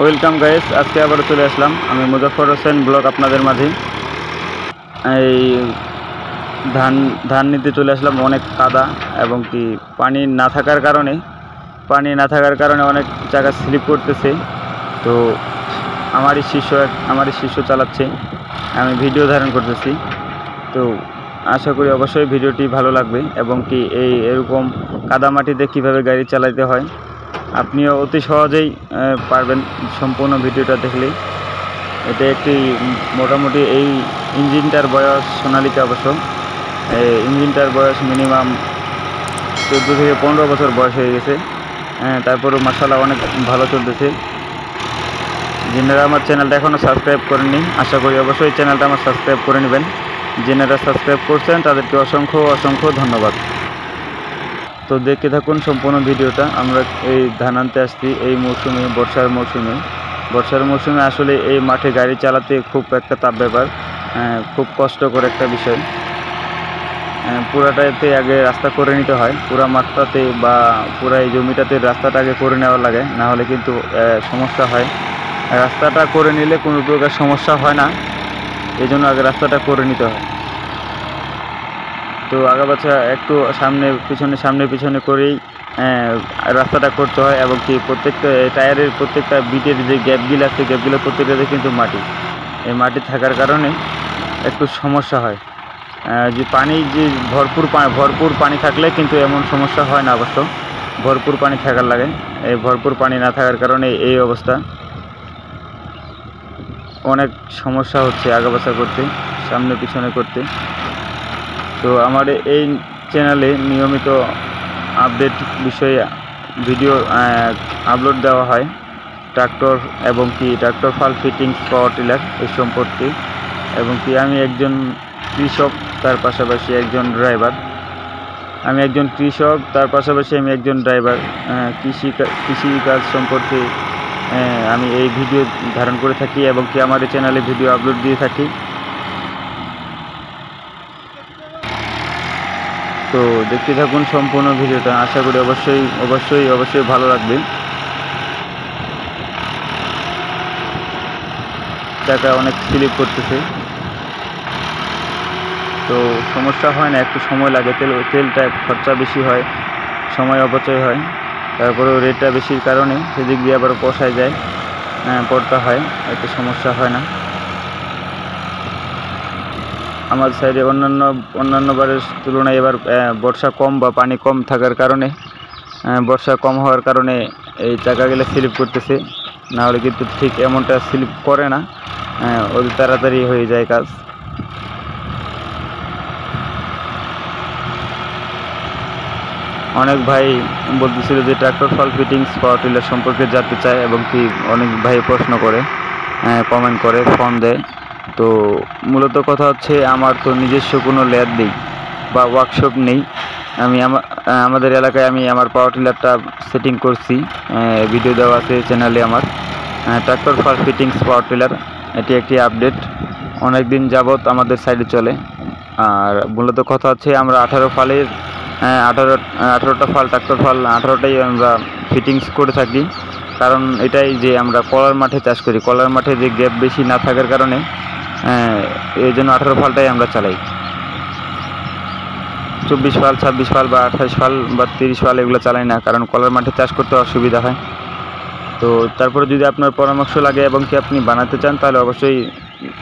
Welcome guys, আজকে আবার চলে আসলাম আমি মুজাফফর হোসেন ব্লগ আপনাদের মাঝে। এই ধান নিতে চলে আসলাম। অনেক কাদা এবং কি পানি না থাকার কারণে অনেক জায়গা স্লিপ করতেছে। তো আমারই শিষ্য চালাচ্ছে, আমি ভিডিও ধারণ করতেছি। তো আশা করি অবশ্যই ভিডিওটি ভালো লাগবে এবং কি এরকম কাদামাটিতে কীভাবে গাড়ি চালাতে হয় আপনিও অতি সহজেই পারবেন সম্পূর্ণ ভিডিওটা দেখলেই। এটা একটি মোটামুটি এই ইঞ্জিনটার বয়স সোনালিকা অবশ্য। ইঞ্জিনটার বয়স মিনিমাম 14 থেকে 15 বছর বয়স হয়ে গেছে। তারপরেও মাশাআল্লাহ অনেক ভালো চলতেছে। যিনারা আমার চ্যানেলটা এখনও সাবস্ক্রাইব করেননি, আশা করি অবশ্যই চ্যানেলটা আমার সাবস্ক্রাইব করে নেবেন। যিনারা সাবস্ক্রাইব করছেন তাদেরকে অসংখ্য ধন্যবাদ। তো দেখতে থাকুন সম্পূর্ণ ভিডিওটা। আমরা এই ধান আনতে আসছি এই মৌসুমে, বর্ষার মৌসুমে আসলে এই মাঠে গাড়ি চালাতে খুব একটা তাপ ব্যাপার, খুব কষ্টকর একটা বিষয়। পুরাটাতে আগে রাস্তা করে নিতে হয়, পুরা মাঠটাতে বা পুরা এই জমিটাতে রাস্তাটা আগে করে নেওয়া লাগে, না হলে কিন্তু সমস্যা হয়। রাস্তাটা করে নিলে কোনো প্রকার সমস্যা হয় না, এই জন্য আগে রাস্তাটা করে নিতে হয়। তো আগাবাছা একটু সামনে পিছনে করেই রাস্তাটা করতে হয় এবং কি প্রত্যেকটা টায়ারের প্রত্যেকটা বিটের যে গ্যাপগুলো আছে, গ্যাপগুলো প্রত্যেকটাতে কিন্তু মাটি, এই মাটি থাকার কারণে একটু সমস্যা হয়। যে ভরপুর পানি থাকলে কিন্তু এমন সমস্যা হয় না অবশ্য, ভরপুর পানি থাকার লাগে। এই ভরপুর পানি না থাকার কারণে এই অবস্থা, অনেক সমস্যা হচ্ছে আগাবাছা করতে, সামনে পিছনে করতে। তো আমার এই চ্যানেলে নিয়মিত আপডেট বিষয়ে ভিডিও আপলোড দেওয়া হয়, ট্রাক্টর এবং কি ট্রাক্টর ফাল ফিটিংস, পাওয়ার টিলার এই সম্পর্কে। এবং কি আমি একজন কৃষক, তার পাশাপাশি একজন ড্রাইভার। আমি একজন ড্রাইভার। কৃষিকাজ সম্পর্কে আমি এই ভিডিও ধারণ করে থাকি এবং কি আমার এই চ্যানেলে ভিডিও আপলোড দিয়ে থাকি। তো দেখতে থাকুন সম্পূর্ণ ভিডিওটা, আশা করি অবশ্যই ভালো লাগবে। চাকা অনেক স্লিপ করতেছে, তো সমস্যা হয় না, একটু সময় লাগে, তেলটা খরচা বেশি হয়, সময় অপচয় হয়। তারপরেও রেটটা বেশির কারণে সেদিক দিয়ে আবার পোষায় যায়, পড়তে হয়, এতে সমস্যা হয় না। আমার সাইডে অন্যান্য বারের তুলনায় এবার বর্ষা কম বা পানি কম থাকার কারণে, বর্ষা কম হওয়ার কারণে এই চাকাগুলো স্লিপ করতেছে, না হলে কিন্তু ঠিক এমনটা স্লিপ করে না, অতি তাড়াতাড়ি হয়ে যায় কাজ। অনেক ভাই বলতেছিল যে ট্রাক্টর ফাল ফিটিংস, পাওয়ার টিলার সম্পর্কে জানতে চায় এবং কি অনেক ভাই প্রশ্ন করে, কমেন্ট করে, ফোন দেয়। তো মূলত কথা হচ্ছে, আমার তো নিজস্ব কোনো ল্যাব নেই বা ওয়ার্কশপ নেই। আমাদের এলাকায় আমি আমার পাওয়ার টিলারটা সেটিং করছি, ভিডিও দেওয়া আছে চ্যানেলে আমার, ট্রাক্টর ফাল ফিটিংস পাওয়ার টিলার। এটি একটি আপডেট, অনেক দিন যাবৎ আমাদের সাইডে চলে। আর মূলত কথা হচ্ছে, আমরা 18টা ফাল, ট্রাক্টর ফাল 18টাই আমরা ফিটিংস করে থাকি। কারণ এটাই যে আমরা কলার মাঠে চাষ করি, কলার মাঠে যে গ্যাপ বেশি না থাকার কারণে এই জন্য 18 ফালটাই আমরা চালাই। 24 ফাল, 26 ফাল বা 28 ফাল বা 30 ফাল এগুলো চালাই না, কারণ কলার মাঠে চাষ করতে অসুবিধা হয়। তো তারপরে যদি আপনার পরামর্শ লাগে এবং কি আপনি বানাতে চান, তাহলে অবশ্যই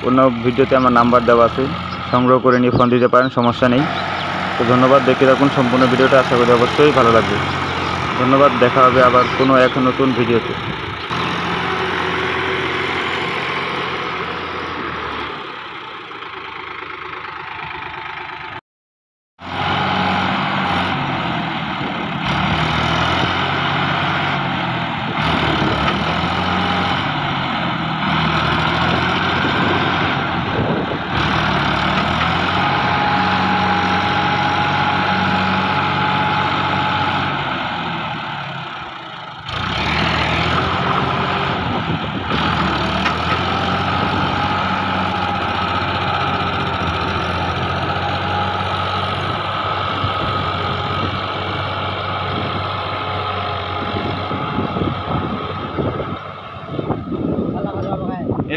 অন্য ভিডিওতে আমার নাম্বার দেওয়া আছে, সংগ্রহ করে নিয়ে ফোন দিতে পারেন, সমস্যা নেই। তো ধন্যবাদ, দেখে রাখুন সম্পূর্ণ ভিডিওটা, আশা করি অবশ্যই ভালো লাগবে। ধন্যবাদ, দেখা হবে আবার কোনো এক নতুন ভিডিওতে।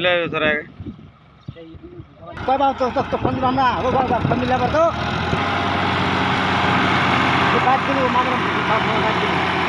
मिला थोड़ा कोई बात तो फोन हमरा हो बाबा फोन मिला तो बात करो मामला बात करो